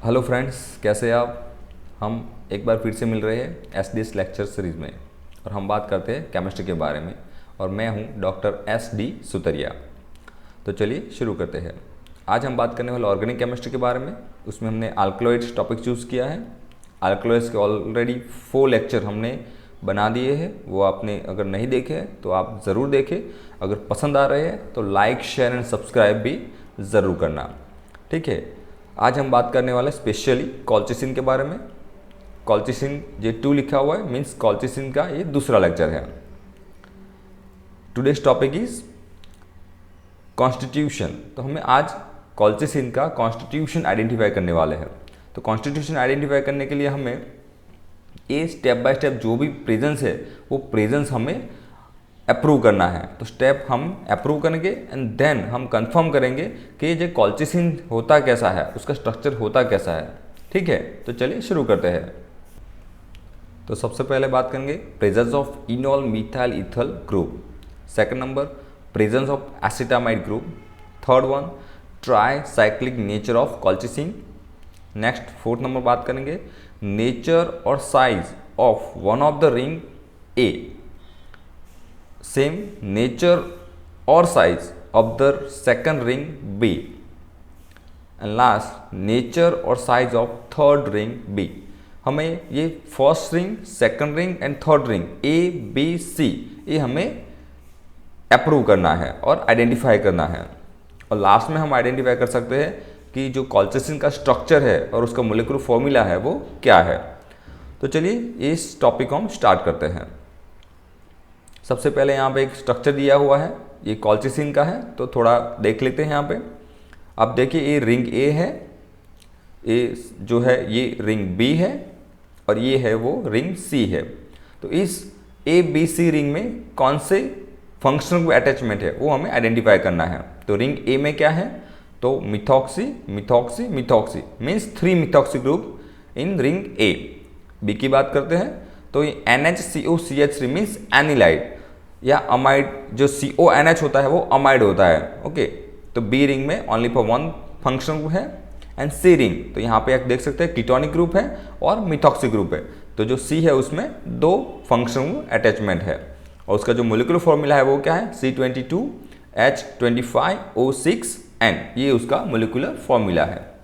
Hello friends, कैसे आप। हम एक बार फिर से मिल रहे हैं एसडीएस लेक्चर सीरीज़ में और हम बात करते हैं केमिस्ट्री के बारे में। और मैं हूं डॉक्टर एस.डी. सुतरिया। तो चलिए शुरू करते हैं। आज हम बात करने वाले ऑर्गेनिक केमिस्ट्री के बारे में। उसमें हमने अल्कलॉइड्स टॉपिक चूज़ किया है। अल्कलॉइड्स के ऑलरेडी 4 लेक्चर हमने बना दिए हैं। वो आपने अगर नहीं देखे हैं तो आप ज़रूर देखें। अगर पसंद आ रहे हैं तो लाइक, शेयर एंड सब्सक्राइब भी ज़रूर करना, ठीक है। आज हम बात करने वाले स्पेशली कॉल्चिसिन के बारे में। कॉल्चिसिन J2 लिखा हुआ है, मीन्स कॉल्चिसिन का ये दूसरा लेक्चर है। Today's topic is constitution. तो हमें आज कॉल्चिसिन का कॉन्स्टिट्यूशन आइडेंटिफाई करने वाले हैं। तो कॉन्स्टिट्यूशन आइडेंटिफाई करने के लिए हमें ये स्टेप बाय स्टेप जो भी प्रेजेंस है वो प्रेजेंस हमें अप्रूव करना है। तो स्टेप हम अप्रूव करेंगे एंड देन हम कंफर्म करेंगे कि ये कॉल्चिसिन होता कैसा है, उसका स्ट्रक्चर होता कैसा है, ठीक है। तो चलिए शुरू करते हैं। तो सबसे पहले बात करेंगे presence of enol methyl ether group. Second number presence of acetamide group. Third one tricyclic nature of colchicine. Next fourth number बात करेंगे नेचर और size of one of the ring A. Same nature और size of the second ring B. And last nature और size of third ring B. हमें ये first ring, second ring and third ring A B C ये हमें approve करना है और identify करना है। और लास्ट में हम आइडेंटिफाई कर सकते हैं कि जो कॉल्चिसिन का स्ट्रक्चर है और उसका मोलिकुलर फॉर्मूला है वो क्या है। तो चलिए इस टॉपिक को हम स्टार्ट करते हैं। सबसे पहले यहाँ पे एक स्ट्रक्चर दिया हुआ है, ये कॉल्चिसिन का है, तो थोड़ा देख लेते हैं यहाँ पे। अब देखिए ये रिंग ए है, ये जो है ये रिंग बी है और ये है वो रिंग सी है। तो इस ए बी सी रिंग में कौन से फंक्शनल अटैचमेंट है वो हमें आइडेंटिफाई करना है। तो रिंग ए में क्या है, तो methoxy methoxy methoxy means 3 methoxy group in ring A. B की बात करते हैं तो ये NHCOCH3 मीन्स एनिलाइड या अमाइड। जो CONH होता है वो अमाइड होता है, ओके। तो बी रिंग में ओनली फॉर 1 फंक्शनल ग्रुप है। एंड सी रिंग तो यहाँ पे आप देख सकते हैं कीटोनिक ग्रुप है और मिथॉक्सी ग्रुप है। तो जो सी है उसमें 2 फंक्शनल अटैचमेंट है और उसका जो मोलिकुलर फॉर्मूला है वो क्या है C22H25O6N, ये उसका मोलिकुलर फॉर्मूला है।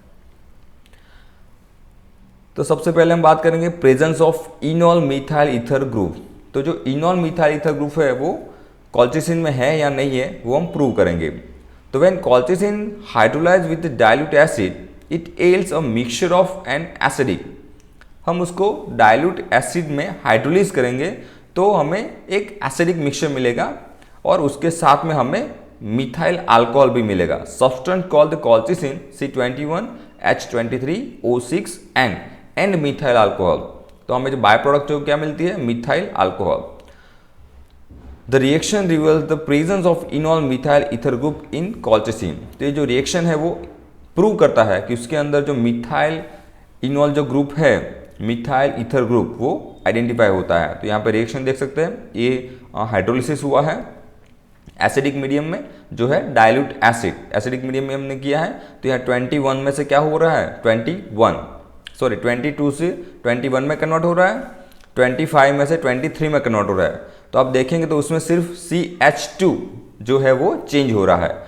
तो सबसे पहले हम बात करेंगे presence of enol methyl ether group. तो जो इनॉल मिथाइल ईथर ग्रुप है वो कॉल्चिसिन में है या नहीं है वो हम प्रूव करेंगे। तो when colchicine hydrolyse with dilute acid it yields a mixture of an acidic. हम उसको डाइल्यूट एसिड में हाइड्रोलाइज करेंगे तो हमें एक एसिडिक मिक्सचर मिलेगा और उसके साथ में हमें मिथाइल अल्कोहल भी मिलेगा। Substance called colchicine C21H23O6N and methyl alcohol. तो हमें जो बाय प्रोडक्ट जो क्या मिलती है, methyl alcohol. The reaction reveals the presence of enol methyl ether group in colchicine. तो ये जो रिएक्शन है वो प्रूव करता है कि उसके अंदर जो मिथाइल इनॉल जो ग्रुप है, मिथाइल ईथर ग्रुप, वो आइडेंटिफाई होता है। तो यहाँ पे रिएक्शन देख सकते हैं, ये हाइड्रोलिसिस हुआ है एसिडिक मीडियम में, जो है डाइल्यूट एसिड एसिडिक मीडियम में हमने किया है। तो यहाँ 21 में से क्या हो रहा है, 22 से 21 में कन्वर्ट हो रहा है, 25 में से 23 में कन्वर्ट हो रहा है। तो आप देखेंगे तो उसमें सिर्फ CH2 जो है वो चेंज हो रहा है।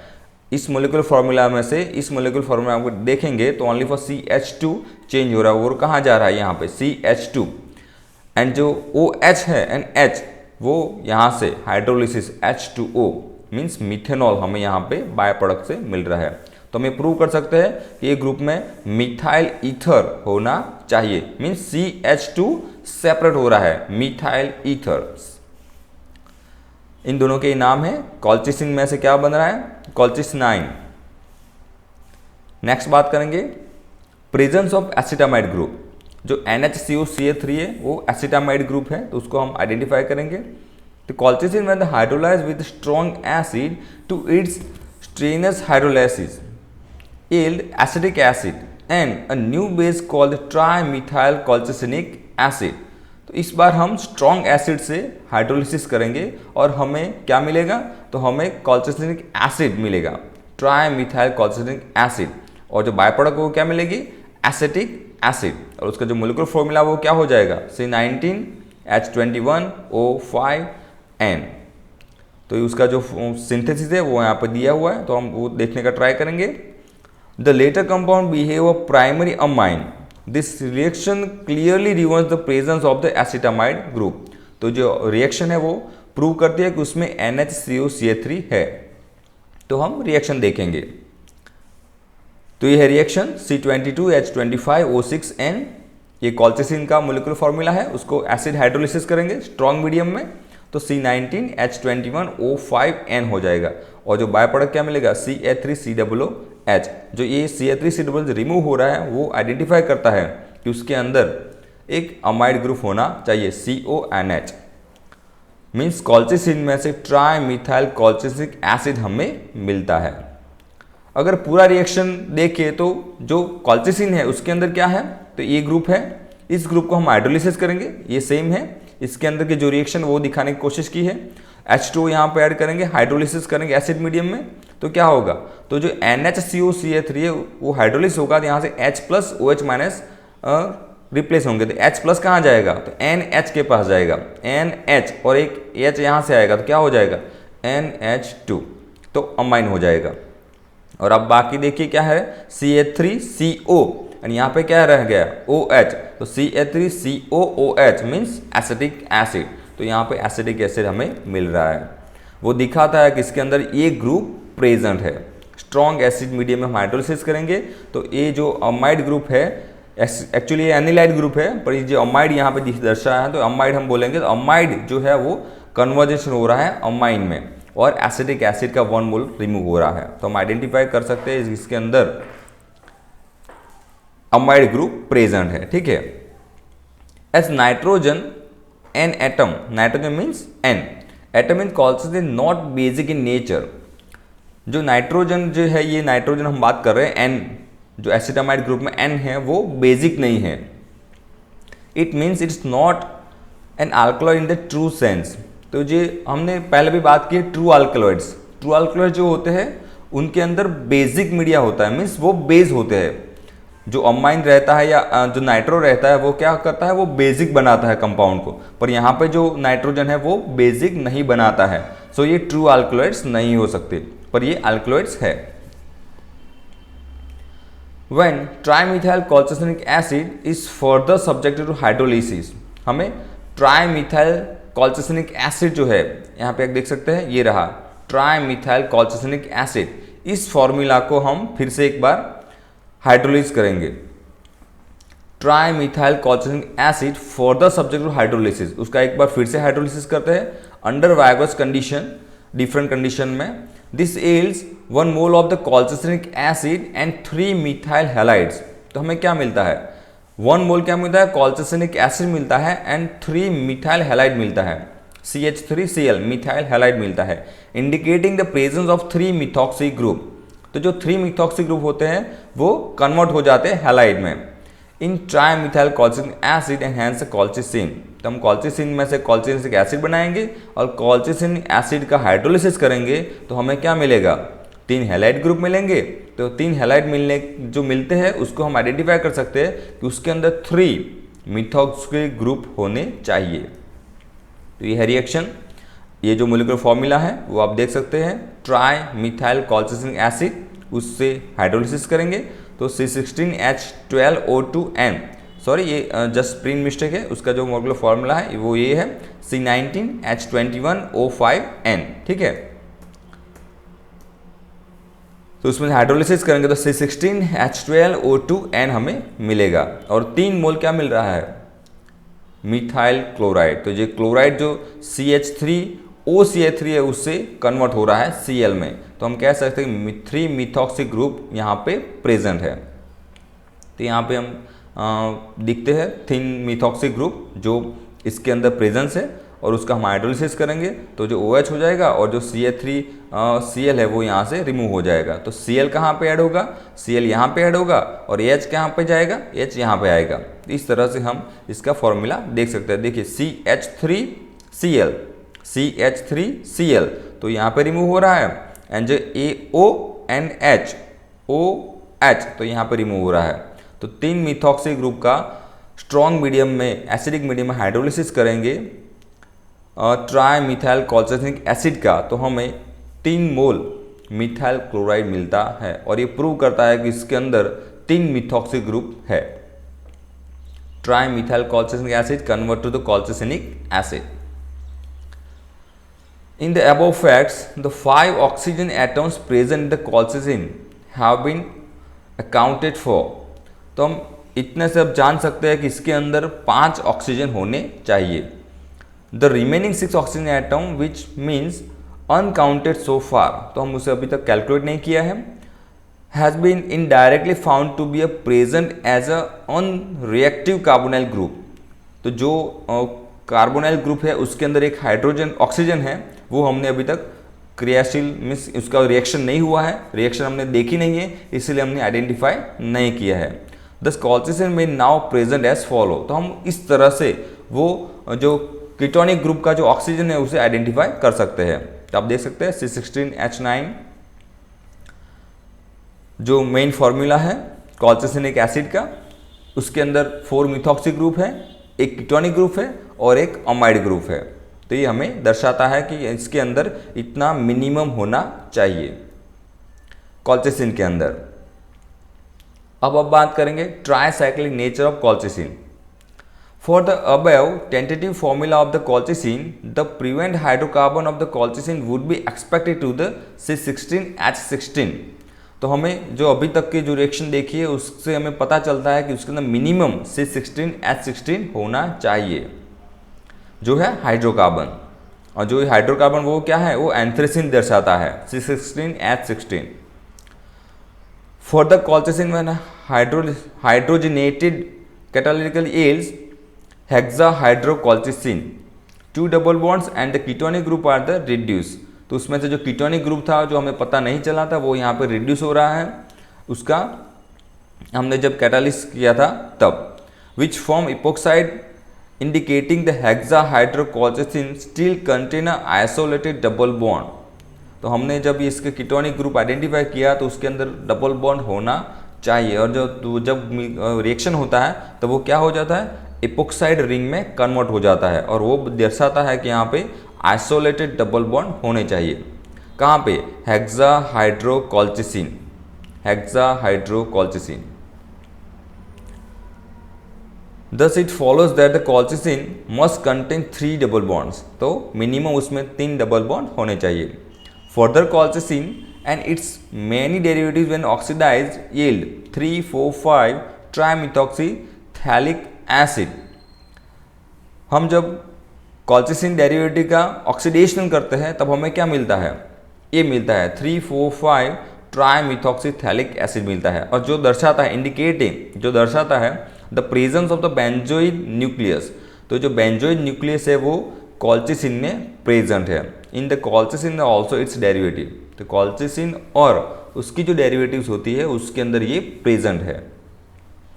इस मोलिकुलर फार्मूला में से इस मोलिकुलर फार्मूला को देखेंगे तो ओनली फॉर CH2 चेंज हो रहा है। और कहाँ जा रहा है, यहाँ पे CH2। एंड जो OH है एंड H वो यहाँ से हाइड्रोलिसिस H2O मीन्स मिथेनॉल हमें यहाँ पे बाय प्रोडक्ट से मिल रहा है। तो हम ये प्रूव कर सकते हैं कि ये ग्रुप में मिथाइल ईथर होना चाहिए, मीन्स CH2 सेपरेट हो रहा है, मिथाइल ईथर। इन दोनों के नाम है। कॉल्चिसिन में से क्या बन रहा है, कॉल्चिसिनाइन। नेक्स्ट बात करेंगे प्रेजेंस ऑफ एसिटामाइड ग्रुप। जो NHCOCH3 है वो एसिटामाइड ग्रुप है, तो उसको हम आइडेंटिफाई करेंगे। तो colchicine when hydrolyse with strong acid to its strenuous hydrolysis yield acetic acid and a new base called trimethyl colchicinic acid। तो इस बार हम स्ट्रॉन्ग एसिड से हाइड्रोलिसिस करेंगे और हमें क्या मिलेगा, तो हमें कॉल्चिसिनिक एसिड मिलेगा, ट्राइमिथाइल कॉल्चिसिनिक एसिड। और जो बाय प्रोडक्ट को क्या मिलेगी, एसिटिक एसिड, और उसका जो मोलिकुलर फॉर्मूला वो क्या हो जाएगा, C19H21O5N। तो उसका जो सिंथेसिस है वो यहाँ पर दिया हुआ है, तो हम वो देखने का ट्राई करेंगे। The latter compound behave a primary amine, this reaction clearly reverse the presence of the acetamide group. तो जो रिएक्शन है वो प्रूव करती है कि उसमें NHCOCH3 है। तो हम रिएक्शन देखेंगे। तो ये है रिएक्शन C22H25O6N, ये कॉल्चिसिन का मोलिकुलर फॉर्मूला है, उसको एसिड हाइड्रोलिसिस करेंगे स्ट्रॉन्ग मीडियम में, तो C19H21O5N हो जाएगा। और जो बाय प्रोडक्ट क्या मिलेगा, CH3COOH। जो ये CH3COOH रिमूव हो रहा है वो आइडेंटिफाई करता है कि उसके अंदर एक अमाइड ग्रुप होना चाहिए, CONH। मीन्स कॉल्चिसिन में से ट्राई मिथाइल कॉल्चिसिक एसिड हमें मिलता है। अगर पूरा रिएक्शन देखें तो जो कॉल्चिसिन है उसके अंदर क्या है, तो ये ग्रुप है, इस ग्रुप को हम हाइड्रोलिसिस करेंगे, ये सेम है, इसके अंदर की जो रिएक्शन वो दिखाने की कोशिश की है। H2 यहाँ पे ऐड करेंगे, हाइड्रोलिसिस करेंगे एसिड मीडियम में, तो क्या होगा, तो जो NHCOCH3 है वो हाइड्रोलिस होगा, तो यहाँ से H+OH- रिप्लेस होंगे, तो H+ कहाँ जाएगा, तो NH के पास जाएगा, NH, और एक H यहाँ से आएगा, तो क्या हो जाएगा, NH2, तो अमाइन हो जाएगा। और अब बाकी देखिए क्या है, CH3CO, और यहाँ पे क्या रह गया, OH, तो CH3COOH मीन्स एसिटिक एसिड। तो यहाँ पे एसिटिक एसिड हमें मिल रहा है, वो दिखाता है कि इसके अंदर ये ग्रुप प्रेजेंट है। स्ट्रॉन्ग एसिड मीडियम में हम हाइड्रोलिसिस करेंगे, तो ये जो अमाइड ग्रुप है, एक्चुअली ये एनिलाइड ग्रुप है, पर ये जो अमाइड यहाँ पे दर्शाया है, तो अमाइड हम बोलेंगे, तो अमाइड जो है वो कन्वर्जेशन हो रहा है अमाइन में, और एसिटिक एसिड का 1 मोल रिमूव हो रहा है। तो हम आइडेंटिफाई कर सकते हैं इसके अंदर अमाइड ग्रुप प्रेजेंट है, ठीक है। As nitrogen N atom, nitrogen means N, atom in colchicine not basic in nature. जो नाइट्रोजन जो है, ये नाइट्रोजन हम बात कर रहे हैं, एन जो एसिटामाइड ग्रुप में एन है वो बेसिक नहीं है। It means it's not an alkaloid in the true sense. तो ये हमने पहले भी बात की, ट्रू अल्कलॉइड्स, ट्रू अल्कलॉइड जो होते हैं उनके अंदर बेसिक मीडिया होता है, मीन्स वो बेस होते हैं। जो अमाइन रहता है या जो नाइट्रो रहता है वो क्या करता है, वो बेसिक बनाता है कंपाउंड को, पर यहाँ पे जो नाइट्रोजन है वो बेसिक नहीं बनाता है। सो ये ट्रू अल्कलॉइड्स नहीं हो सकते, पर ये अल्कलॉइड्स है। When trimethyl colchicinic acid is further subjected to hydrolysis, हमें ट्राइमिथाइल कॉल्चिसिनिक एसिड जो है, यहाँ पे आप देख सकते हैं, ये रहा ट्राइमिथाइल कॉल्चिसिनिक एसिड, इस फॉर्मूला को हम फिर से एक बार हाइड्रोलिस करेंगे। Trimethyl colchicinic acid further subject to hydrolysis, उसका एक बार फिर से हाइड्रोलिसिस करते हैं under vigorous condition, different condition में। This yields 1 mole of the colchicinic acid and 3 methyl halides. तो हमें क्या मिलता है, 1 मोल क्या मिलता है, कॉल्चिसिनिक एसिड मिलता है, एंड 3 मिथाइल हैलाइड मिलता है, CH3Cl मिथाइल हैलाइड मिलता है, indicating the presence of 3 methoxy group. तो जो 3 मिथॉक्सी ग्रुप होते हैं वो कन्वर्ट हो जाते हैं हैलाइड में in trimethyl colchicinic acid and hence colchicine. तो हम कॉल्चिसिन में से कॉल्चिसिनिक एसिड बनाएंगे और कॉल्चिसिनिक एसिड का हाइड्रोलिसिस करेंगे, तो हमें क्या मिलेगा, 3 हैलाइड ग्रुप मिलेंगे। तो 3 हैलाइड मिलने जो मिलते हैं उसको हम आइडेंटिफाई कर सकते हैं कि उसके अंदर 3 मिथॉक्सी ग्रुप होने चाहिए। तो ये है रिएक्शन, ये जो मोलिकुलर फॉर्मूला है वो आप देख सकते हैं, ट्राई मिथाइल कॉल्चिसिनिक एसिड, उससे हाइड्रोलिसिस करेंगे तो C16H12O2N, सॉरी ये जस्ट प्रिंट मिस्टेक है, उसका जो मोलिकुलर फॉर्मूला है वो ये है C19H21O5N, ठीक है। तो उसमें हाइड्रोलिसिस करेंगे तो C16H12O2N हमें मिलेगा, और 3 मोल क्या मिल रहा है, मिथाइल क्लोराइड। तो ये क्लोराइड जो CH3OCH3 है उससे कन्वर्ट हो रहा है Cl में, तो हम कह सकते हैं 3 मिथॉक्सी ग्रुप यहाँ पे प्रेजेंट है। तो यहाँ पे हम दिखते हैं 3 मिथॉक्सी ग्रुप जो इसके अंदर प्रेजेंस है, और उसका हम हाइड्रोलिसिस करेंगे तो जो OH हो जाएगा, और जो CH3Cl है वो यहाँ से रिमूव हो जाएगा। तो Cl कहाँ पे ऐड होगा, Cl यहाँ पे ऐड होगा, और H कहाँ पे जाएगा, H यहाँ पे आएगा। इस तरह से हम इसका फॉर्मूला देख सकते हैं। देखिए CH3Cl तो यहाँ पे रिमूव हो रहा है, एंड जो AONH OH तो यहाँ पे रिमूव हो रहा है। तो 3 मिथॉक्सी ग्रुप का स्ट्रॉन्ग मीडियम में, एसिडिक मीडियम में हाइड्रोलिसिस करेंगे ट्राई मिथाइल कॉल्चोसिनिक एसिड का, तो हमें 3 मोल मिथाइल क्लोराइड मिलता है। और ये प्रूव करता है कि इसके अंदर 3 मिथॉक्सी ग्रुप है। Trimethyl colchicinic acid convert to the colchicinic acid. In the above facts, the 5 oxygen atoms present in the colchicine have been accounted for। तो हम इतने से अब जान सकते हैं कि इसके अंदर 5 ऑक्सीजन होने चाहिए। The remaining 6 oxygen atom which means uncounted so far, तो हम उसे अभी तक कैलकुलेट नहीं किया है, has been indirectly found to be a present as a unreactive carbonyl group। तो जो कार्बोनाइल ग्रुप है उसके अंदर एक हाइड्रोजन ऑक्सीजन है, वो हमने अभी तक क्रियाशील मीन्स उसका रिएक्शन नहीं हुआ है, रिएक्शन हमने देखी नहीं है, इसलिए हमने आइडेंटिफाई नहीं किया है। दस कॉल्चोसिन में नाउ प्रेजेंट एज फॉलो। तो हम इस तरह से वो जो कीटोनिक ग्रुप का जो ऑक्सीजन है उसे आइडेंटिफाई कर सकते हैं। तो आप देख सकते हैं C16H9 जो मेन फॉर्मूला है कॉल्चोसिनिक एसिड का, उसके अंदर 4 मिथॉक्सी ग्रुप है, एक कीटोनिक ग्रुप है और एक अमाइड ग्रुप है। तो ये हमें दर्शाता है कि इसके अंदर इतना मिनिमम होना चाहिए कॉल्चोसिन के अंदर। अब बात करेंगे tricyclic nature of colchicine. For the above tentative formula of the colchicine, the parent hydrocarbon of the colchicine would be expected to the C16H16। तो हमें जो अभी तक की जो रिएक्शन देखी है उससे हमें पता चलता है कि उसके अंदर मिनिमम C16H16 होना चाहिए जो है हाइड्रोकार्बन। और जो हाइड्रोकार्बन वो क्या है, वो एंथ्रेसिन दर्शाता है C16H16। फॉर द कॉल्चोसिन में hydrogenated catalytically yields hexahydrocolchicine, 2 double bonds and the ketonic group are the reduced. तो उसमें से जो कीटोनिक ग्रुप था जो हमें पता नहीं चला था वो यहाँ पे रिड्यूस हो रहा है, उसका हमने जब कैटालिस किया था तब। Which form epoxide indicating the hexahydrocolchicine still contain a isolated double bond. तो हमने जब इसके कीटोनिक ग्रुप आइडेंटिफाई किया तो उसके अंदर डबल बॉन्ड होना चाहिए, और जब रिएक्शन होता है तो वो क्या हो जाता है, इपोक्साइड रिंग में कन्वर्ट हो जाता है, और वो दर्शाता है कि यहाँ पे आइसोलेटेड डबल बॉन्ड होने चाहिए। कहाँ पे, हेक्साहाइड्रोकॉल्चिसिन, हेक्साहाइड्रोकॉल्चिसिन। Thus it follows that the colchicine must contain 3 double bonds। तो मिनिमम उसमें 3 डबल बॉन्ड होने चाहिए। Further colchicine and its many derivatives when oxidized yield 3,4,5 trimethoxyphthalic acid। हम जब कॉल्चिसिन डेरिवेटिव का ऑक्सीडेशन करते हैं तब हमें क्या मिलता है, ये मिलता है 3,4,5 ट्राइमिथॉक्सीथैलिक एसिड मिलता है, और जो दर्शाता है इंडिकेटिंग, जो दर्शाता है the presence of the benzoid nucleus. तो जो बेंजोइड न्यूक्लियस है वो कॉल्चिसिन में प्रेजेंट है। In the colchicine also it's derivative. तो कॉल्चिसिन और उसकी जो डेरिवेटिव्स होती है उसके अंदर ये प्रेजेंट है,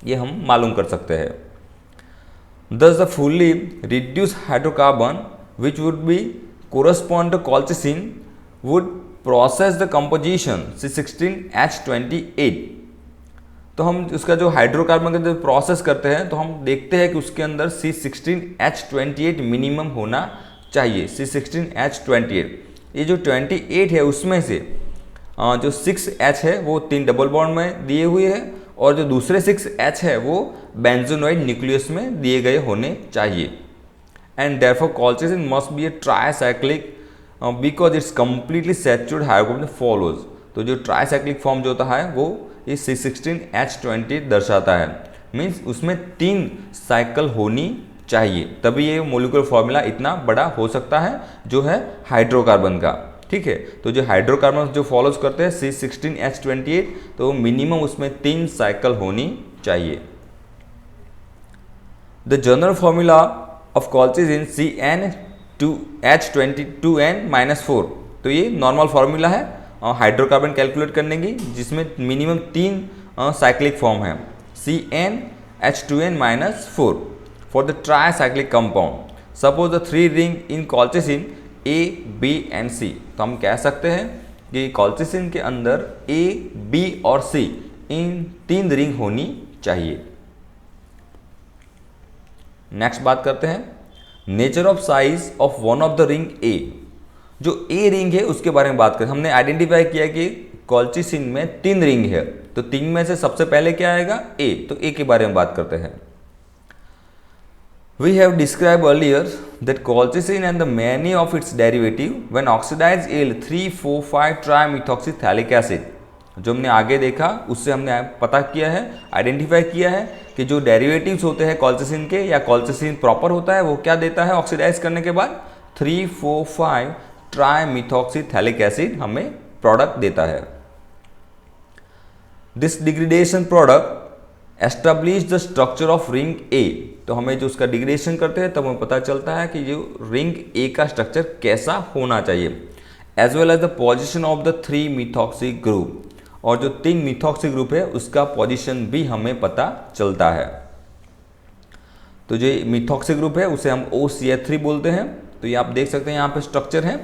ये हम मालूम कर सकते हैं। Thus the fully reduced hydrocarbon which would be correspond to colchicine would process the composition C16H28। तो हम उसका जो हाइड्रोकार्बन का जब प्रोसेस करते हैं तो हम देखते हैं कि उसके अंदर C16H28 मिनिमम होना चाहिए। C16H28, ये जो 28 है उसमें से जो 6H है वो 3 डबल बॉन्ड में दिए हुए है, और जो दूसरे 6H है वो बेंजोनॉइड न्यूक्लियस में दिए गए होने चाहिए। And therefore colchicine must B A tricyclic because it's completely saturated hydrocarbon follows. तो जो ट्राइसाइक्लिक फॉर्म जो होता है वो ये C16H28 दर्शाता है, मीन्स उसमें 3 साइकिल होनी चाहिए, तभी ये मोलिकुलर फॉर्मूला इतना बड़ा हो सकता है जो है हाइड्रोकार्बन का। ठीक है, तो जो हाइड्रोकार्बन जो फॉलोज करते हैं C16H28, तो मिनिमम उसमें 3 साइकिल होनी चाहिए। The general formula of colchicine CN2H22N-4। तो ये नॉर्मल फार्मूला है हाइड्रोकार्बन कैलकुलेट करने की, जिसमें मिनिमम 3 साइक्लिक फॉर्म है CnH2n-4 for the tricyclic compound. Suppose the 3 ring in colchicine A, B and C। तो हम कह सकते हैं कि कॉल्चिसिन के अंदर A, B और C इन 3 रिंग होनी चाहिए। नेक्स्ट बात करते हैं nature of size of one of the ring A. जो ए रिंग है उसके बारे में बात करें। हमने आइडेंटिफाई किया कि कॉल्चिसिन में 3 रिंग है, तो 3 में से सबसे पहले क्या आएगा? ए। तो ए के बारे में बात करते हैं। We have described earlier that colchicine and the many of its derivative when oxidized yield 3,4,5 trimethoxyphthalic acid। जो हमने आगे देखा उससे हमने पता किया है, आइडेंटिफाई किया है कि जो डेरिवेटिव्स होते हैं कॉल्चिसिन के या कॉल्चिसिन प्रॉपर होता है वो क्या देता है ऑक्सीडाइज करने के बाद? 3,4,5 ट्राइमिथॉक्सीथैलिक एसिड हमें प्रोडक्ट देता है। This degradation product establish the structure of ring A. तो हमें जो उसका डिग्रेडेशन करते हैं तब हमें पता चलता है कि जो रिंग ए का स्ट्रक्चर कैसा होना चाहिए, as well as the position of the 3 methoxy group. और जो 3 मिथॉक्सी ग्रुप है उसका पोजीशन भी हमें पता चलता है। तो जो मिथॉक्सी ग्रुप है उसे हम OCH3 बोलते हैं। तो ये आप देख सकते हैं यहाँ पे स्ट्रक्चर है,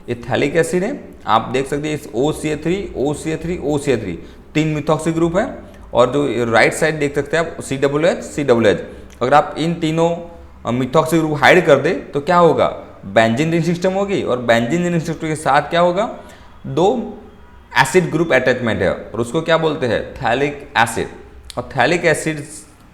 ये थैलिक एसिड है। आप देख सकते हैं इस OCH3 OCH3 OCH3 3 methoxy group है। और जो राइट साइड देख सकते हैं आप COOH COOH। अगर आप इन तीनों मिथॉक्सी ग्रुप हाइड कर दे तो क्या होगा? बेंजीन रिंग सिस्टम होगी, और बेंजीन रिंग सिस्टम के साथ क्या होगा? 2 एसिड ग्रुप अटैचमेंट है और उसको क्या बोलते हैं? Phthalic acid. और थैलिक एसिड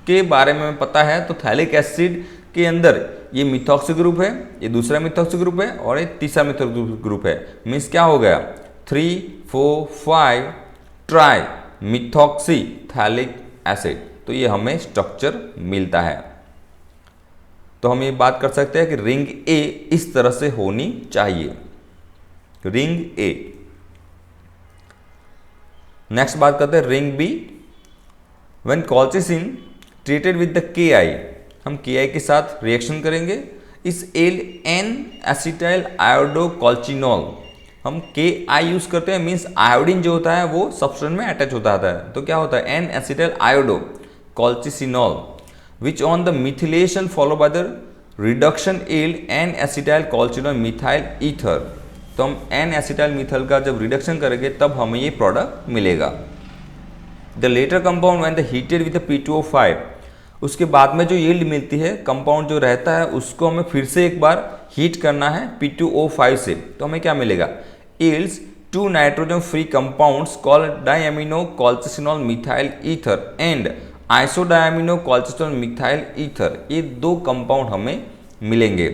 के बारे में पता है तो थैलिक एसिड के अंदर ये मिथॉक्सी ग्रुप है, ये दूसरा मिथॉक्सी ग्रुप है और ये तीसरा मिथॉक्सी ग्रुप है। मीन्स क्या हो गया? 3, 4, 5 ट्राई मिथॉक्सीथैलिक एसिड। तो ये हमें स्ट्रक्चर मिलता है। तो हम ये बात कर सकते हैं कि रिंग ए इस तरह से होनी चाहिए, रिंग ए। नेक्स्ट बात करते हैं ring B. When colchicine treated with the KI, हम KI के साथ रिएक्शन करेंगे। इस N एसिटाइल आयोडोकॉल्चिनॉल, हम KI यूज करते हैं, मीन्स आयोडीन जो होता है वो सब्सटेंस में अटैच होता है। तो क्या होता है? N acetyl iodocolchicinol which on the methylation follow by the reduction yield N acetyl colchinol methyl ether. तो हम N एसिटाइल मिथाइल का जब रिडक्शन करेंगे तब हमें ये प्रोडक्ट मिलेगा। The latter compound when the heated with P2O5, उसके बाद में जो यील्ड मिलती है कंपाउंड जो रहता है उसको हमें फिर से एक बार हीट करना है P2O5 से। तो हमें क्या मिलेगा? yields 2 nitrogen free compounds called diamino colchicinol methyl ether and isodiamino colchicinol methyl ether. ये 2 कंपाउंड हमें मिलेंगे।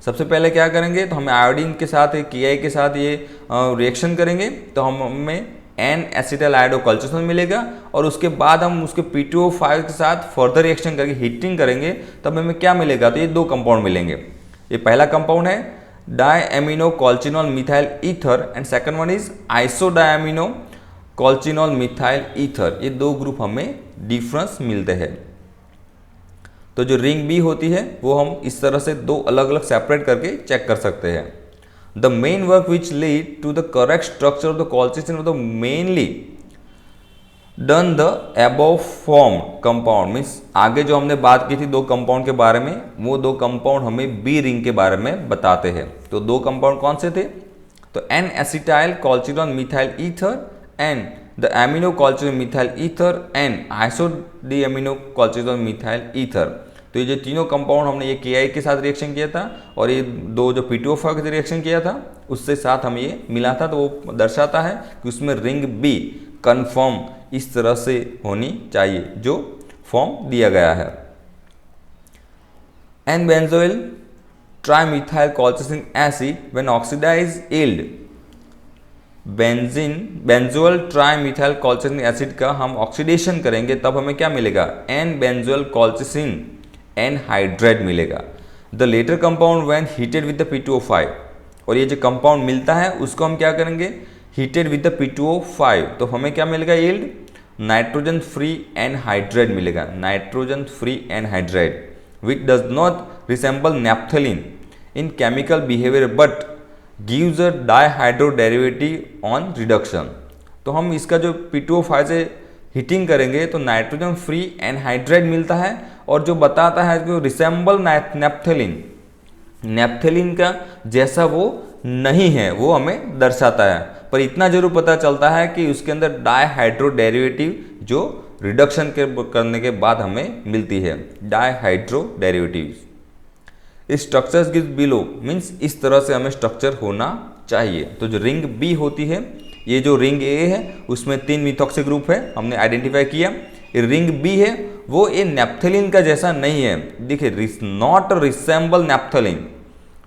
सबसे पहले क्या करेंगे? तो हमें आयोडीन के साथ KI के साथ ये रिएक्शन करेंगे तो हमें N एसिटाइल आयोडोकॉल्चिसिनॉल मिलेगा। और उसके बाद हम उसके P2O5 के साथ फर्दर रिएक्शन करके हीटिंग करेंगे तब हमें क्या मिलेगा? तो ये 2 कंपाउंड मिलेंगे। ये पहला कंपाउंड है diamino colchinol methyl ether and second one is isodiamino colchinol methyl ether. ये 2 ग्रुप हमें डिफरेंस मिलते हैं। तो जो रिंग बी होती है वो हम इस तरह से 2 अलग अलग सेपरेट करके चेक कर सकते हैं। The main work which lead to the correct structure of the colchicine was mainly done the above form compound. Means आगे जो हमने बात की थी 2 कंपाउंड के बारे में, वो 2 कंपाउंड हमें बी रिंग के बारे में बताते हैं। तो 2 कंपाउंड कौन से थे? तो N acetyl colchinol methyl ether and the amino colchinol methyl ether and isodiamino colchinol methyl ether. तो ये जो तीनों कंपाउंड हमने ये KI के साथ रिएक्शन किया था और ये 2 जो P2O5 के साथ रिएक्शन किया था उससे साथ हम ये मिला था। तो वो दर्शाता है कि उसमें रिंग बी कन्फर्म इस तरह से होनी चाहिए जो फॉर्म दिया गया है। N benzoyl trimethyl colchicine acid when oxidise yield benzoyl trimethyl colchicine acid का हम ऑक्सीडेशन करेंगे तब हमें क्या मिलेगा? एन बेंजोइल कॉल्चिसिन एनहाइड्राइड मिलेगा। The latter compound when heated with the P2O5, और ये जो कंपाउंड मिलता है उसको हम क्या करेंगे? Heated with the P2O5। तो हमें क्या मिलेगा? यील्ड नाइट्रोजन फ्री एनहाइड्राइड मिलेगा, nitrogen free anhydride which does not resemble naphthalene in chemical behaviour but gives a डाइहाइड्रो derivative on reduction. तो हम इसका जो P2O5 से हीटिंग करेंगे तो नाइट्रोजन फ्री एनहाइड्राइड मिलता है और जो बताता है कि रिसेंबल नैप्थलीन, नैप्थलीन का जैसा वो नहीं है वो हमें दर्शाता है। पर इतना जरूर पता चलता है कि उसके अंदर डाइहाइड्रो डेरिवेटिव जो रिडक्शन करने के बाद हमें मिलती है dihydro derivatives. Structures gives below means इस तरह से हमें स्ट्रक्चर होना चाहिए। तो जो रिंग बी होती है, ये जो रिंग ए है उसमें 3 मिथॉक्सी ग्रुप है, हमने आइडेंटिफाई किया। रिंग बी है वो ये नेप्थलीन का जैसा नहीं है, देखिए not resemble naphthalene.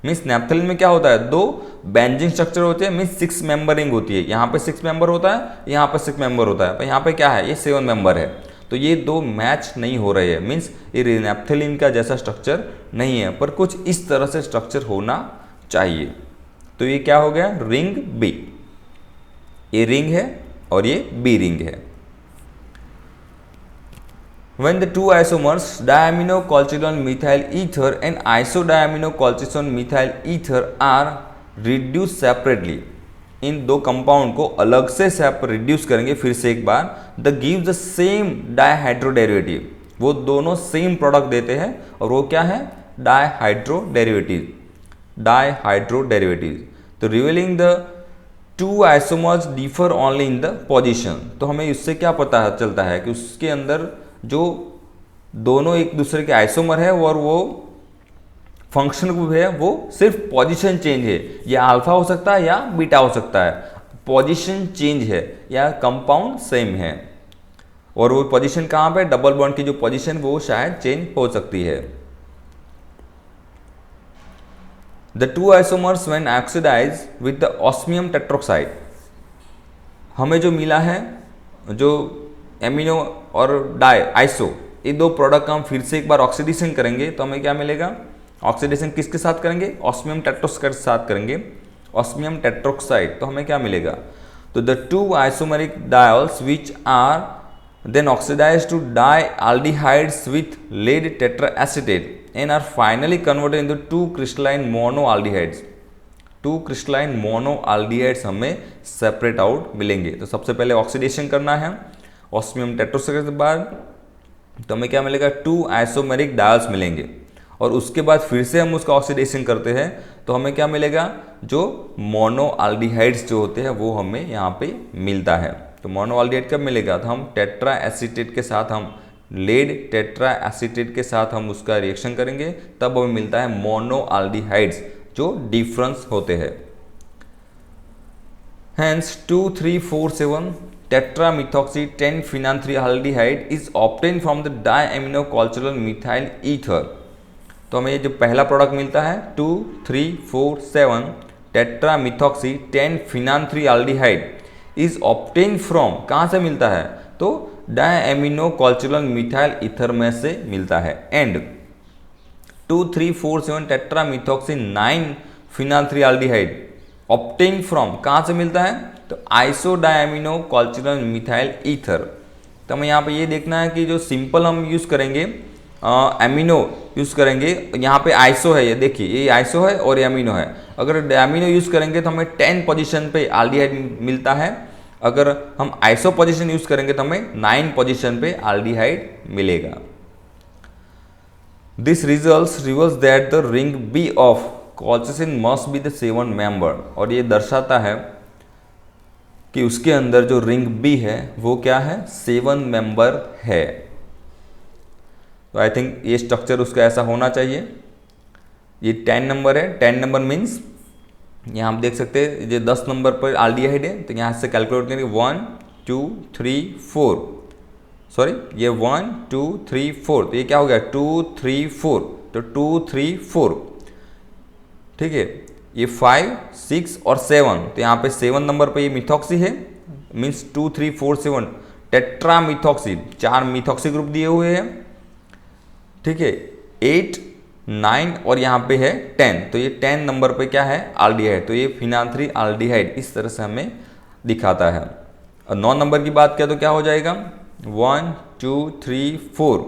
Means naphthalene में क्या होता है, 2 बेंजीन स्ट्रक्चर होते हैं, मीन्स 6 मेंबरिंग होती है। यहाँ पे 6 मेंबर होता है, यहाँ पे 6 मेंबर होता है, पर यहाँ पे क्या है, ये 7 मेंबर है। तो ये 2 मैच नहीं हो रहे हैं, मीन्स ये नेप्थलीन का जैसा स्ट्रक्चर नहीं है, पर कुछ इस तरह से स्ट्रक्चर होना चाहिए। तो ये क्या हो गया, रिंग बी। ये रिंग है और ये बी रिंग है। When the two isomers diaminocolchidone methyl ether and isodiaminocolchidone methyl ether are reduced separately, इन 2 कंपाउंड को अलग से रिड्यूस करेंगे फिर से एक बार, the gives the same dihydro derivative, वो दोनों सेम प्रोडक्ट देते हैं और वो क्या है, डायहाइड्रो डेरिवेटिव। तो revealing the 2 isomers differ only in the position. तो हमें इससे क्या पता चलता है कि उसके अंदर जो दोनों एक दूसरे के आइसोमर है और वो फंक्शन ग्रुप है, वो सिर्फ पोजीशन चेंज है, या अल्फा हो सकता है या बीटा हो सकता है, पोजीशन चेंज है या कंपाउंड सेम है। और वो पोजीशन कहाँ पे, डबल बॉन्ड की जो पोजीशन वो शायद चेंज हो सकती है। The 2 isomers when oxidise with the osmium tetroxide, हमें जो मिला है, जो एमिनो और डाई आइसो, ये 2 प्रोडक्ट का हम फिर से एक बार ऑक्सीडेशन करेंगे तो हमें क्या मिलेगा, ऑक्सीडेशन किसके साथ करेंगे, ऑस्मियम टेट्रोक्साइड के साथ करेंगे, ऑस्मियम टेट्रोक्साइड। तो हमें क्या मिलेगा, तो the 2 isomeric diols which are then oxidise to dialdehydes with lead tetraacetate and are finally converted into 2 crystalline monoaldehydes. 2 crystalline monoaldehydes हमें सेपरेट आउट मिलेंगे। तो सबसे पहले ऑक्सीडेशन करना है ऑस्मियम टेट्रोक्साइड के बाद, तो हमें क्या मिलेगा, 2 आइसोमेरिक डायल्स मिलेंगे। और उसके बाद फिर से हम उसका ऑक्सीडेशन करते हैं तो हमें क्या मिलेगा, जो मोनोआल्डिहाइड्स जो होते हैं वो हमें यहाँ पे मिलता है। तो मोनोआल्डिहाइड कब मिलेगा, तो हम टेट्रा एसीटेट के साथ, हम लेड टेट्रा एसीटेट के साथ हम उसका रिएक्शन करेंगे, तब हमें मिलता है मोनोआल्डिहाइड्स जो डिफरेंस होते हैं। Hence 2,3,4,7 tetramethoxy 10-phenanthrealdehyde is obtained from the diaminocultural methyl ether। तो हमें ये जो पहला प्रोडक्ट मिलता है 2,3,4,7 टेट्रामिथॉक्सी 10-phenanthrealdehyde इज ऑब्टेन फ्रॉम, कहाँ से मिलता है, तो डायएमिनोकल्चुरल मिथाइल ईथर में से मिलता है। एंड 2,3,4,7 टेट्रामिथॉक्सी 9-phenanthrealdehyde ऑब्टेन फ्रॉम, कहाँ से मिलता है, तो आइसोडायमिनोकल्चुरल मिथाइल ईथर। तो हमें यहाँ पे ये देखना है कि जो सिंपल हम यूज़ करेंगे एमिनो यूज़ करेंगे, यहाँ पे आइसो है, ये देखिए ये आइसो है और ये अमीनो है। अगर एमिनो यूज़ करेंगे तो हमें 10 पोजीशन पे एल्डिहाइड मिलता है, अगर हम आइसो पोजीशन यूज़ करेंगे तो हमें 9 पोजीशन पे एल्डिहाइड मिलेगा। This results reverse that the ring B of colchicine must be the 7 member, और ये दर्शाता है कि उसके अंदर जो रिंग बी है वो क्या है, 7 मेंबर है। तो आई थिंक ये स्ट्रक्चर उसका ऐसा होना चाहिए। ये 10 नंबर है, 10 नंबर मीन्स यहाँ आप देख सकते हैं ये 10 नंबर पर एल्डिहाइड है, तो यहाँ से कैलकुलेट करेंगे 1 2 3 4, सॉरी ये 1 2 3 4, तो ये क्या हो गया 2 3 4, तो 2 3 4, ठीक है। ये 5 6 और 7, तो यहाँ पे 7 नंबर पे ये मिथॉक्सी है, मीन्स 2 3 4 7 टेट्रामिथॉक्सी, 4 मिथॉक्सी ग्रुप दिए हुए हैं, ठीक है। 8 9 और यहाँ पे है 10, तो ये 10 नंबर पे क्या है एल्डिहाइड, तो ये फिनांथ्री एल्डिहाइड इस तरह से हमें दिखाता है। और 9 नंबर की बात किया तो क्या हो जाएगा 1 2 3 4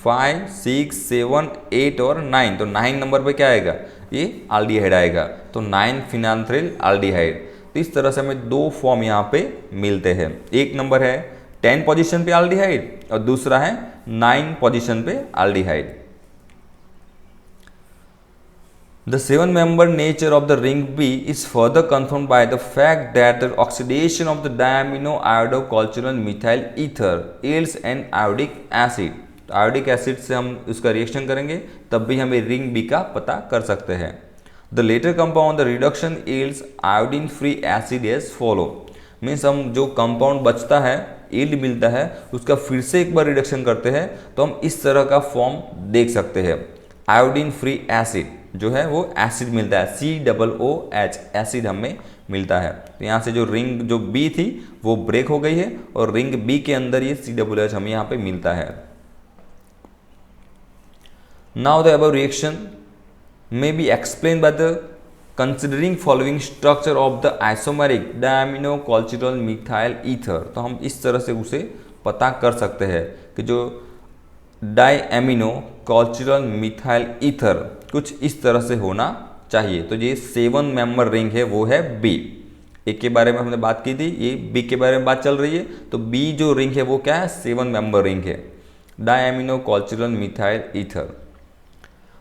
5 6 7 8 और 9, तो 9 नंबर पे क्या आएगा, ये एल्डिहाइड आएगा, तो 9 फिनांथ्रिल एल्डिहाइड। तो इस तरह से हमें 2 फॉर्म यहाँ पे मिलते हैं, एक नंबर है 10 पोजीशन पे एल्डिहाइड और दूसरा है 9 पोजीशन पे aldehyde. The seven-member nature of the ring B is further confirmed by the fact that the oxidation of the diamino iodocultural methyl ether yields an iodic acid. तो iodic acid से हम उसका reaction करेंगे तब भी हमें ring B का पता कर सकते हैं. The latter compound the reduction yields iodine free acid as follow. Means हम जो कंपाउंड बचता है, यील्ड मिलता है, उसका फिर से एक बार रिडक्शन करते हैं तो हम इस तरह का फॉर्म देख सकते हैं. आयोडीन फ्री एसिड जो है वो एसिड मिलता है, COOH एसिड हमें मिलता है. तो यहाँ से जो रिंग जो बी थी वो ब्रेक हो गई है और रिंग बी के अंदर ये COOH हमें यहाँ पे मिलता है. Now the above reaction may be explained by the considering following structure of the isomeric diaminocultural methyl ether. तो हम इस तरह से उसे पता कर सकते हैं कि जो डायएमिनोकल्चुरल मिथाइल ईथर कुछ इस तरह से होना चाहिए. तो ये 7 मेंबर रिंग है वो है बी. एक के बारे में हमने बात की थी, ये बी के बारे में बात चल रही है. तो बी जो रिंग है वो क्या है, 7 मेंबर रिंग है, डायएमिनोकल्चुरल मिथाइल ईथर.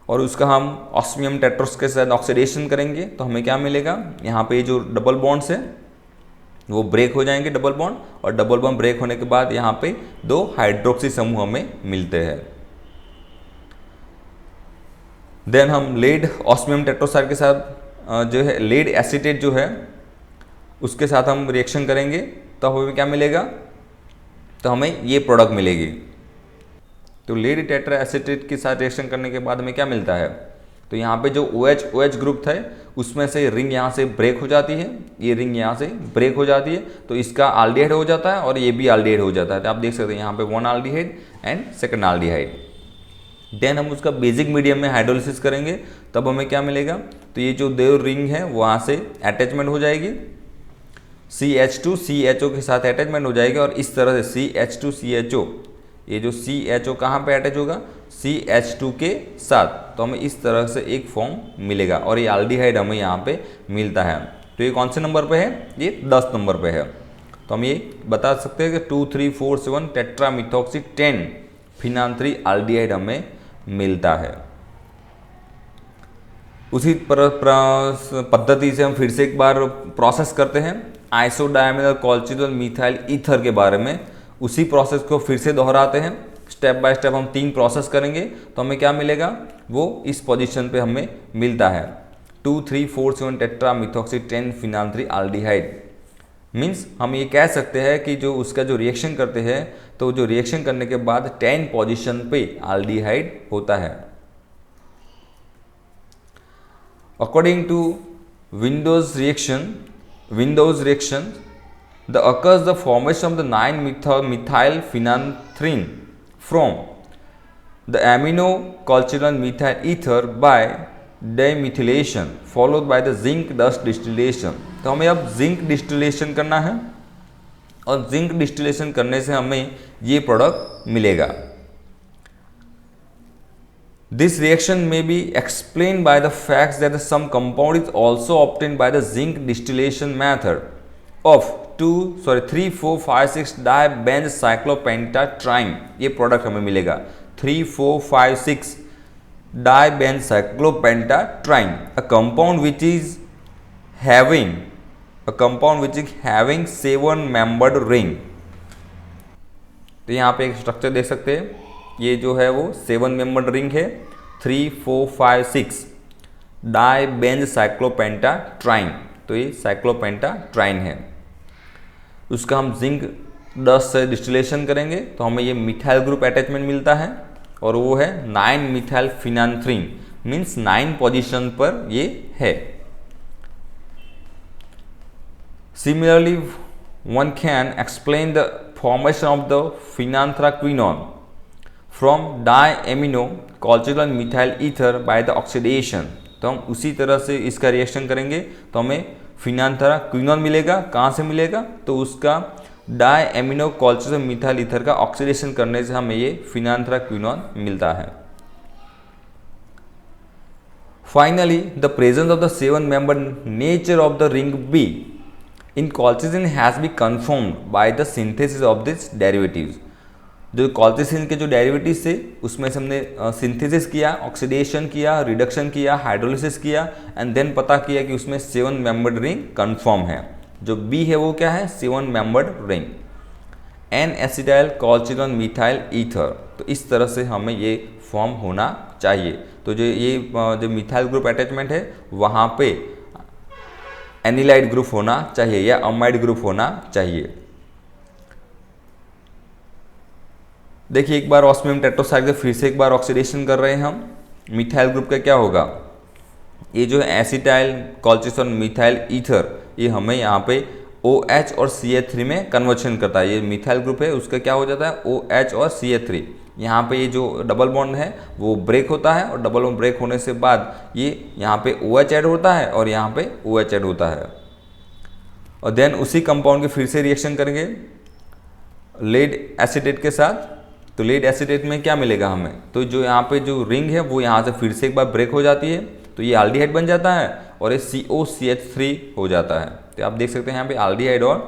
और उसका हम ऑस्मियम टेट्रोस के साथ ऑक्सीडेशन करेंगे तो हमें क्या मिलेगा, यहाँ पे जो डबल बॉन्ड्स है वो ब्रेक हो जाएंगे डबल बॉन्ड, और डबल बॉन्ड ब्रेक होने के बाद यहाँ पे 2 हाइड्रोक्सी समूह हमें मिलते हैं. देन हम लेड ऑस्मियम टेट्रोसाइड के साथ जो है लेड एसीटेट जो है उसके साथ हम रिएक्शन करेंगे तो हमें क्या मिलेगा, तो हमें ये प्रोडक्ट मिलेगी. तो लेड टेट्रा एसीटेट के साथ रिएक्शन करने के बाद हमें क्या मिलता है, तो यहाँ पे जो OH ग्रुप था उसमें से रिंग यहाँ से ब्रेक हो जाती है, ये रिंग यहाँ से ब्रेक हो जाती है तो इसका आल्डिहाइड हो जाता है और ये भी आल्डिहाइड हो जाता है. तो आप देख सकते हैं यहाँ पे 1 aldehyde and second aldehyde. Then हम उसका बेसिक मीडियम में हाइड्रोलिसिस करेंगे तब हमें क्या मिलेगा, तो ये जो 2 रिंग है वहाँ से अटैचमेंट हो जाएगी, CH2 CHO के साथ अटैचमेंट हो जाएगी और इस तरह से CH2 CHO, ये जो CHO कहाँ पे अटैच होगा, CH2 के साथ. तो हमें इस तरह से एक फॉर्म मिलेगा और ये एल्डिहाइड हमें यहाँ पे मिलता है. तो ये कौन से नंबर पे है, ये 10 नंबर पे है. तो हम ये बता सकते हैं कि 2, 3, 4, 7 टेट्रामिथॉक्सी 10 फिनाल 3 एल्डिहाइड हमें मिलता है. उसी पद्धति से हम फिर से एक बार प्रोसेस करते हैं आइसोडायमिनोकल्चुरल मिथाइल ईथर के बारे में. उसी प्रोसेस को फिर से दोहराते हैं, स्टेप बाय स्टेप हम 3 प्रोसेस करेंगे तो हमें क्या मिलेगा, वो इस पोजीशन पे हमें मिलता है 2, 3, 4, 7 टेट्रामिथॉक्सी 10 फिनाल 3 एल्डिहाइड. मीन्स हम ये कह सकते हैं कि जो उसका जो रिएक्शन करते हैं तो जो रिएक्शन करने के बाद 10 पोजीशन पे एल्डिहाइड होता है. According to Windaus reaction the occurs the formation of the 9-methyl phenanthrene from the aminocultural methyl ether by demethylation followed by the zinc dust distillation. तो हमें अब जिंक डिस्टिलेशन करना है और जिंक डिस्टिलेशन करने से हमें ये प्रोडक्ट मिलेगा. This reaction may be explained by the fact that some compound is also obtained by the zinc distillation method of 3, 4, 5, 6 डाइबेंजसाइक्लोपेंटाट्राइन. ये प्रोडक्ट हमें मिलेगा 3, 4, 5, 6 डाइबेंजसाइक्लोपेंटाट्राइन, a compound which is having 7 membered ring. तो यहाँ पे एक स्ट्रक्चर देख सकते हैं, ये जो है वो 7 मेंबर्ड रिंग है 3, 4, 5, 6 डाइबेंजसाइक्लोपेंटाट्राइन. तो ये साइक्लोपेंटाट्राइन है. उसका हम जिंक डस्ट से डिस्टिलेशन करेंगे तो हमें ये मिथाइल ग्रुप अटैचमेंट मिलता है और वो है 9 मिथाइल फिनांथ्रीन. मीन्स 9 पोजीशन पर ये है. Similarly one can explain the formation of the phenanthraquinone from diaminocolchinol methyl ether by the oxidation. तो हम उसी तरह से इसका रिएक्शन करेंगे तो हमें फिनांथ्राक्विनोन मिलेगा. कहाँ से मिलेगा, तो उसका डायएमिनोकल्चुरल मिथाइल ईथर का ऑक्सीडेशन करने से हमें ये फिनांथ्राक्विनोन मिलता है. Finally the presence of the 7 member nature of the ring be in colchicine has B confirmed bye the synthesis of this derivatives. जो कॉल्चिसिन के जो डेरिवेटिव्स थे उसमें से हमने सिंथेसिस किया, ऑक्सीडेशन किया, रिडक्शन किया, हाइड्रोलिसिस किया एंड देन पता किया कि उसमें 7 मेंबर्ड रिंग कन्फर्म है। जो बी है वो क्या है, 7 membered ring, N acetyl colchinol methyl ether. तो इस तरह से हमें ये फॉर्म होना चाहिए। तो जो मिथाइल ग्रुप अटैचमेंट है वहाँ पे एनिलाइड ग्रुप होना चाहिए या अमाइड ग्रुप होना चाहिए। देखिए एक बार ऑस्मियम टेट्रासाइक्लाइड से फिर से एक बार ऑक्सीडेशन कर रहे हैं हम। मिथाइल ग्रुप का क्या होगा, ये जो है एसिटाइल कॉल्चिनॉल मिथाइल ईथर, ये हमें यहाँ पे OH और CH3 में कन्वर्शन करता है। ये मिथाइल ग्रुप है उसका क्या हो जाता है, OH और CH3। यहाँ पे ये जो डबल बॉन्ड है वो ब्रेक होता है और डबल बॉन्ड ब्रेक होने से बाद ये यहाँ पे OH ऐड होता है और यहाँ पे OH ऐड होता है। और देन उसी कंपाउंड के फिर से रिएक्शन करेंगे लेड एसिटेट के साथ। तो लेड एसिटेट में क्या मिलेगा हमें, तो जो यहाँ पे जो रिंग है वो यहाँ से फिर से एक बार ब्रेक हो जाती है, तो ये एल्डिहाइड बन जाता है और ये COCH3 हो जाता है। तो आप देख सकते हैं यहाँ पे एल्डिहाइड और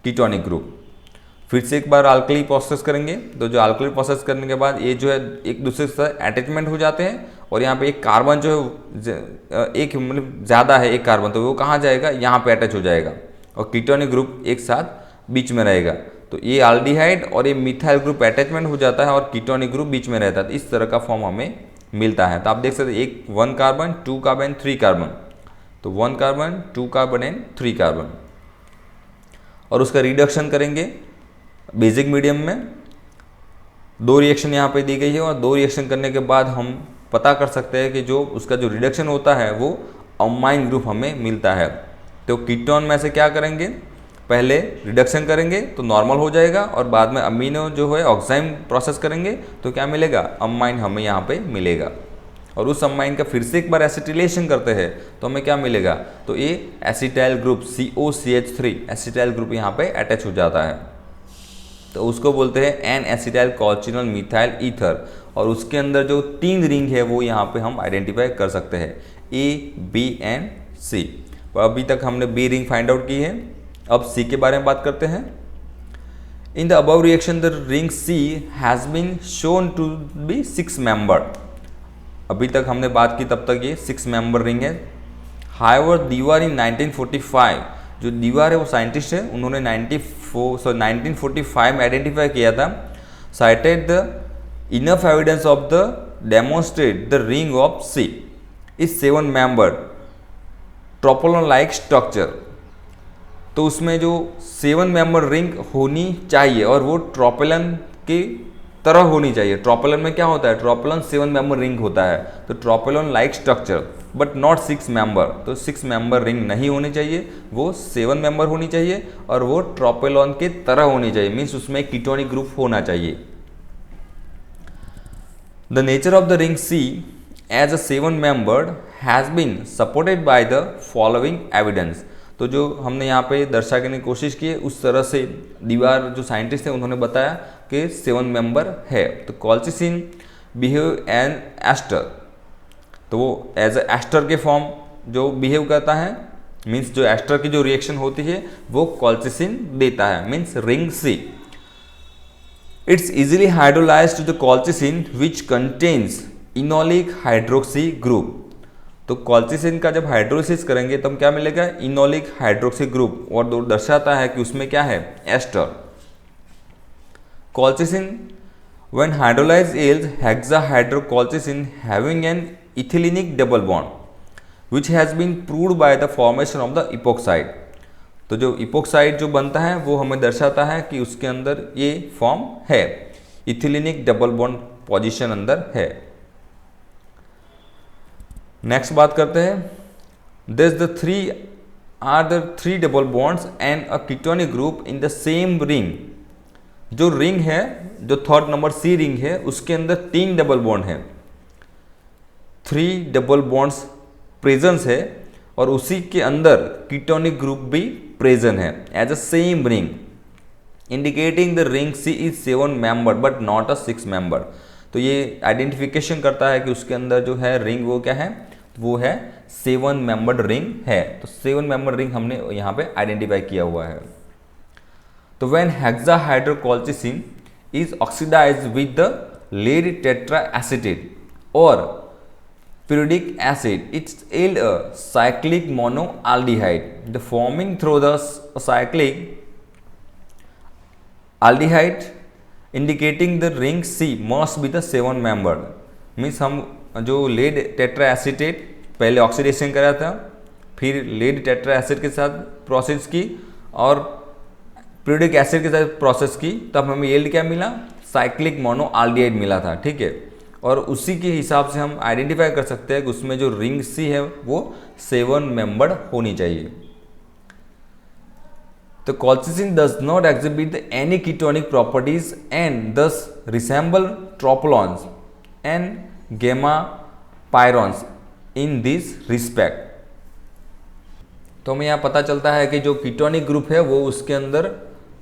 कीटोनिक ग्रुप। फिर से एक बार अल्कली प्रोसेस करेंगे, तो जो अल्कली प्रोसेस करने के बाद ये जो है एक दूसरे के साथ अटैचमेंट हो जाते हैं और यहाँ पे एक कार्बन जो है एक मतलब ज़्यादा है एक कार्बन, तो वो कहाँ जाएगा, यहाँ पे अटैच हो जाएगा और कीटोनिक ग्रुप एक साथ बीच में रहेगा। तो ये एल्डिहाइड और ये मिथाइल ग्रुप अटैचमेंट हो जाता है और कीटोनिक ग्रुप बीच में रहता है। तो इस तरह का फॉर्म हमें मिलता है। तो आप देख सकते हैं एक 1 कार्बन 2 कार्बन 3 कार्बन, तो 1 कार्बन 2 कार्बन एंड 3 कार्बन। और उसका रिडक्शन करेंगे बेसिक मीडियम में। 2 रिएक्शन यहाँ पे दी गई है और 2 रिएक्शन करने के बाद हम पता कर सकते हैं कि जो उसका जो रिडक्शन होता है वो अमाइन ग्रुप हमें मिलता है। तो कीटोन में से क्या करेंगे, पहले रिडक्शन करेंगे तो नॉर्मल हो जाएगा और बाद में अमीनो जो है ऑक्साइम प्रोसेस करेंगे तो क्या मिलेगा, अमाइन हमें यहाँ पे मिलेगा। और उस अमाइन का फिर से एक बार एसिटिलेशन करते हैं तो हमें क्या मिलेगा, तो ये acetyl group COCH3 acetyl group यहाँ पे अटैच हो जाता है। तो उसको बोलते हैं N acetyl colchinol methyl ether. और उसके अंदर जो 3 रिंग है वो यहाँ पे हम आइडेंटिफाई कर सकते हैं, A, B एंड C। और अभी तक हमने B रिंग फाइंड आउट की है, अब C के बारे में बात करते हैं। In the above reaction the ring C has been shown to be 6 member. अभी तक हमने बात की तब तक ये 6 मेंबर रिंग है। हाउएवर दीवार इन 1945, जो दीवार है वो साइंटिस्ट है, उन्होंने 1945 में आइडेंटिफाई किया था। Cited the enough evidence of the demonstrate the ring of C is 7 member tropolone like structure. तो उसमें जो 7 मेंबर रिंग होनी चाहिए और वो ट्रोपोलन की तरह होनी चाहिए। ट्रोपोलन में क्या होता है, ट्रोपोलन 7 मेंबर रिंग होता है, तो tropolone like structure but not 6 member. तो 6 मेंबर रिंग नहीं होनी चाहिए, वो 7 मेंबर होनी चाहिए और वो ट्रोपोलन की तरह होनी चाहिए, मीन्स उसमें कीटोनिक ग्रुप होना चाहिए। The nature of the ring C as a 7 membered has been supported by the following evidence. तो जो हमने यहाँ पे दर्शाने की कोशिश की है उस तरह से दीवार जो साइंटिस्ट थे उन्होंने बताया कि 7 मेंबर है। तो कॉल्चिसिन बिहेव एन एस्टर, तो वो एज ए एस्टर के फॉर्म जो बिहेव करता है, मीन्स जो एस्टर की जो रिएक्शन होती है वो कॉल्चिसिन देता है, means ring C। It's easily hydrolysed to the colchicine which contains enolic hydroxy group. तो कॉल्चिसिन का जब हाइड्रोलिसिस करेंगे तब क्या मिलेगा, इनोलिक हाइड्रोक्सी ग्रुप, और दर्शाता है कि उसमें क्या है, ester. Colchicine when hydrolysed yields hexahydrocolchicine having an ethylenic double bond which has been proved by the formation of the epoxide. तो जो इपोक्साइड जो बनता है वो हमें दर्शाता है कि उसके अंदर ये फॉर्म है, इथिलीनिक डबल बॉन्ड पोजीशन अंदर है। नेक्स्ट बात करते हैं, this the three double bonds and a ketonic group in the same ring. जो रिंग है, जो 3rd नंबर C रिंग है, उसके अंदर 3 डबल बॉन्ड है, 3 डबल बॉन्ड्स प्रेजेंस है और उसी के अंदर कीटोनिक ग्रुप भी प्रेजेंट है as a same ring, indicating the ring C is 7 member but not a 6 member. तो ये आइडेंटिफिकेशन करता है कि उसके अंदर जो है रिंग वो क्या है, वो है 7 मेंबर्ड रिंग है। तो 7 मेंबर रिंग हमने यहाँ पे आइडेंटिफाई किया हुआ है। तो when हेक्साहाइड्रोकॉल्चिसिन is oxidized with the lead tetraacetate or pyridic acid, it's yield a cyclic monoaldehyde. The forming through the cyclic aldehyde indicating the ring C must be the 7 member. Means हम जो lead tetra acetate पहले oxidation करा था, फिर lead tetra acid के साथ process की और प्यूरिक एसिड के साथ प्रोसेस की, तब हमें यील्ड क्या मिला, साइक्लिक मोनोआल्डिहाइड मिला था, ठीक है। और उसी के हिसाब से हम आइडेंटिफाई कर सकते हैं कि उसमें जो रिंग सी है वो 7 मेंबर्ड होनी चाहिए। तो colchicine does not exhibit any ketonic properties and thus resemble tropolons and gamma pyrons in this respect। तो हमें यहाँ पता चलता है कि जो कीटोनिक ग्रुप है वो उसके अंदर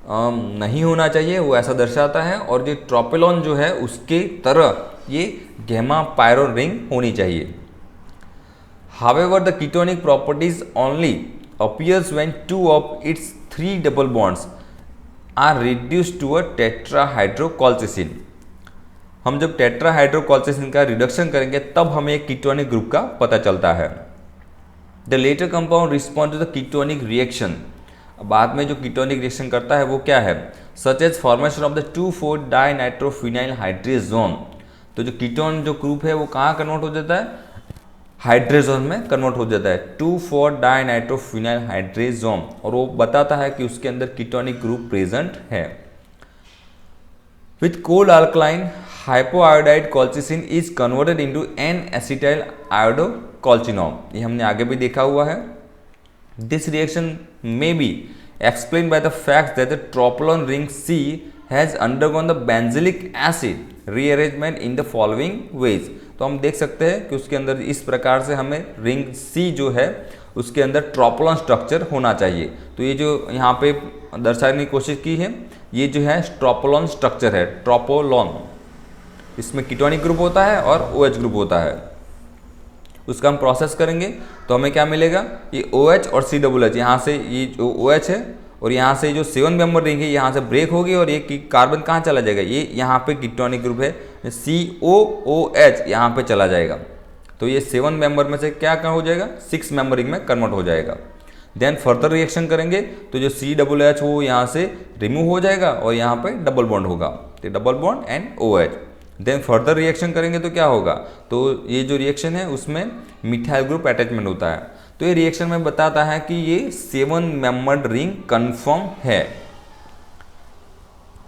नहीं होना चाहिए, वो ऐसा दर्शाता है, और जो ट्रोपोलॉन जो है उसके तरह ये गैमा पायरोन रिंग होनी चाहिए। However, the ketonic properties only appears when 2 of its 3 double bonds are reduced to a tetrahydrocolchicine। हम जब टेट्राहाइड्रोकॉल्चिसिन का रिडक्शन करेंगे तब हमें एक कीटोनिक ग्रुप का पता चलता है। The latter compound respond to the ketonic reaction. बाद में जो कीटोनिक रिएक्शन करता है वो क्या है, such as formation of the 2,4 dinitrophenyl hydrazone. तो जो कीटोन जो ग्रुप है वो कहाँ कन्वर्ट हो जाता है, हाइड्रेजोन में कन्वर्ट हो जाता है, 2,4 डाइनाइट्रोफिनाइल हाइड्रेजोन, और वो बताता है कि उसके अंदर कीटोनिक ग्रुप प्रेजेंट है। With cold alkaline hypoiodide colchicine is converted into an acetyl iodocolchinol. ये हमने आगे भी देखा हुआ है। This reaction may be explained by the fact that the tropolone ring C has undergone the benzylic acid rearrangement in the following ways। तो हम देख सकते हैं कि उसके अंदर इस प्रकार से हमें रिंग C जो है उसके अंदर ट्रोपोलॉन स्ट्रक्चर होना चाहिए। तो ये जो यहाँ पे दर्शाने की कोशिश की है, ये जो है ट्रोपोलॉन स्ट्रक्चर है, ट्रोपोलॉन। इसमें कीटोनिक ग्रुप होता है और OH ग्रुप होता है। उसका हम प्रोसेस करेंगे तो हमें क्या मिलेगा, ये OH और COOH, यहाँ से ये जो OH है और यहाँ से जो 7 मेंबर रिंग है यहाँ से ब्रेक होगी और ये कार्बन कहाँ चला जाएगा, ये यहाँ पे कीटोनिक ग्रुप है COOH यहाँ पे चला जाएगा। तो ये 7 मेंबर में से क्या हो जाएगा, 6 मेंबर रिंग में कन्वर्ट हो जाएगा। देन फर्दर रिएक्शन करेंगे तो जो COOH वो यहाँ से रिमूव हो जाएगा और यहाँ पे डबल बॉन्ड होगा, तो double bond and OH। Then further reaction करेंगे तो क्या होगा, तो ये जो रिएक्शन है उसमें मिथाइल ग्रुप अटैचमेंट होता है। तो ये रिएक्शन में बताता है कि ये 7 मेंबर्ड रिंग कंफर्म है।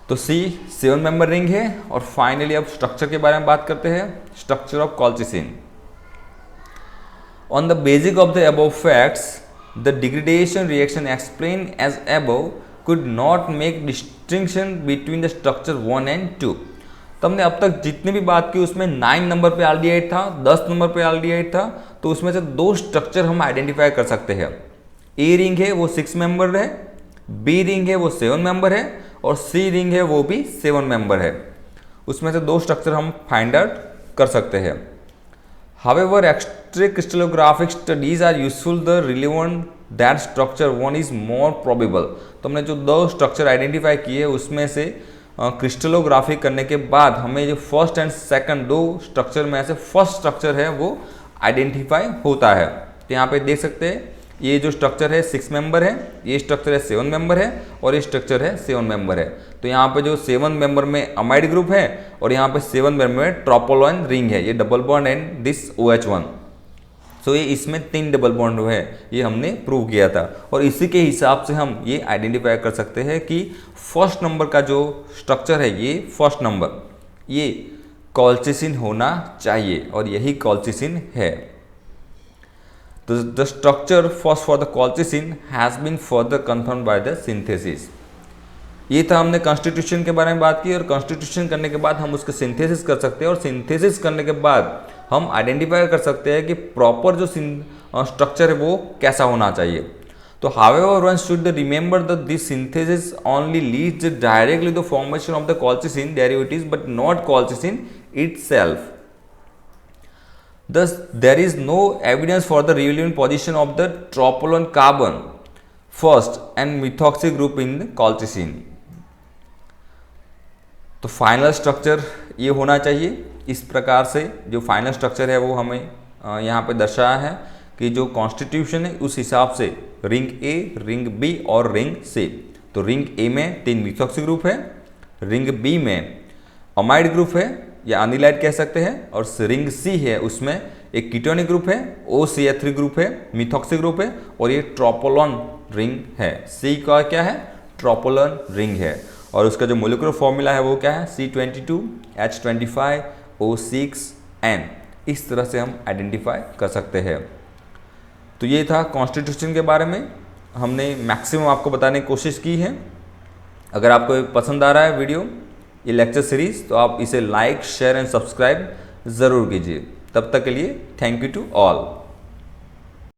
तो C 7 मेंबर रिंग है। और फाइनली अब स्ट्रक्चर के बारे में बात करते हैं, structure of colchicine. On the basis of the above facts the degradation reaction explain as above could not make distinction between the structure 1 and 2। तो हमने अब तक जितनी भी बात की उसमें 9 नंबर पे एल्डिहाइड था, 10 नंबर पे एल्डिहाइड था, तो उसमें से 2 स्ट्रक्चर हम आइडेंटिफाई कर सकते हैं। ए रिंग है वो 6 मेंबर है, बी रिंग है वो 7 मेंबर है, और सी रिंग है वो भी 7 मेंबर है। उसमें से 2 स्ट्रक्चर हम फाइंड आउट कर सकते हैं। However, extra crystallographic studies are useful the relevant that structure 1 is more probable। तो हमने जो 2 स्ट्रक्चर आइडेंटिफाई किए उसमें से क्रिस्टलोग्राफी करने के बाद हमें जो फर्स्ट एंड सेकंड 2 स्ट्रक्चर में से फर्स्ट स्ट्रक्चर है वो आइडेंटिफाई होता है। तो यहाँ पे देख सकते हैं ये जो स्ट्रक्चर है 6 मेंबर है, ये स्ट्रक्चर है 7 मेंबर है, और ये स्ट्रक्चर है 7 मेंबर है। तो यहाँ पे जो 7 मेंबर में अमाइड ग्रुप है और यहाँ पे 7 मेंबर में ट्रोपोलॉन रिंग है, ये double bond and this OH1। सो ये इसमें 3 डबल बॉन्ड है, ये हमने प्रूव किया था। और इसी के हिसाब से हम ये आइडेंटिफाई कर सकते हैं कि फर्स्ट नंबर का जो स्ट्रक्चर है, ये फर्स्ट नंबर ये कॉल्चिसिन होना चाहिए, और यही कॉल्चिसिन है। तो the structure first for the colchicine has been further confirm by the synthesis. ये था, हमने कॉन्स्टिट्यूशन के बारे में बात की, और कॉन्स्टिट्यूशन करने के बाद हम उसका सिंथेसिस कर सकते हैं, और सिंथेसिस करने के बाद हम आइडेंटिफाई कर सकते हैं कि प्रॉपर जो स्ट्रक्चर है वो कैसा होना चाहिए। तो however one should remember that this synthesis only leads directly to the formation of the colchicine derivatives but not colchicine itself. Thus there is no evidence for the relevant position of the tropolone carbon first and methoxy group in the colchicine। तो final structure ये होना चाहिए। इस प्रकार से जो final structure है वो हमें यहाँ पे दर्शाया है कि जो कॉन्स्टिट्यूशन है उस हिसाब से रिंग ए, रिंग बी और रिंग सी। तो रिंग ए में 3 मिथॉक्सी ग्रुप है, रिंग बी में अमाइड ग्रुप है या अनिलाइड कह सकते हैं, और रिंग सी है उसमें एक कीटोनिक ग्रुप है, OCH3 ग्रुप है, मिथॉक्सी ग्रुप है, और ये ट्रोपोलॉन रिंग है। सी का क्या है? ट्रोपोलॉन रिंग है। और उसका जो मोलिकुलर फॉर्मूला है वो क्या है? C22H25O6N। इस तरह से हम आइडेंटिफाई कर सकते हैं। तो ये था कॉन्स्टिट्यूशन के बारे में, हमने मैक्सिमम आपको बताने की कोशिश की है। अगर आपको पसंद आ रहा है वीडियो, ये लेक्चर सीरीज, तो आप इसे लाइक, शेयर एंड सब्सक्राइब ज़रूर कीजिए। तब तक के लिए थैंक यू टू ऑल।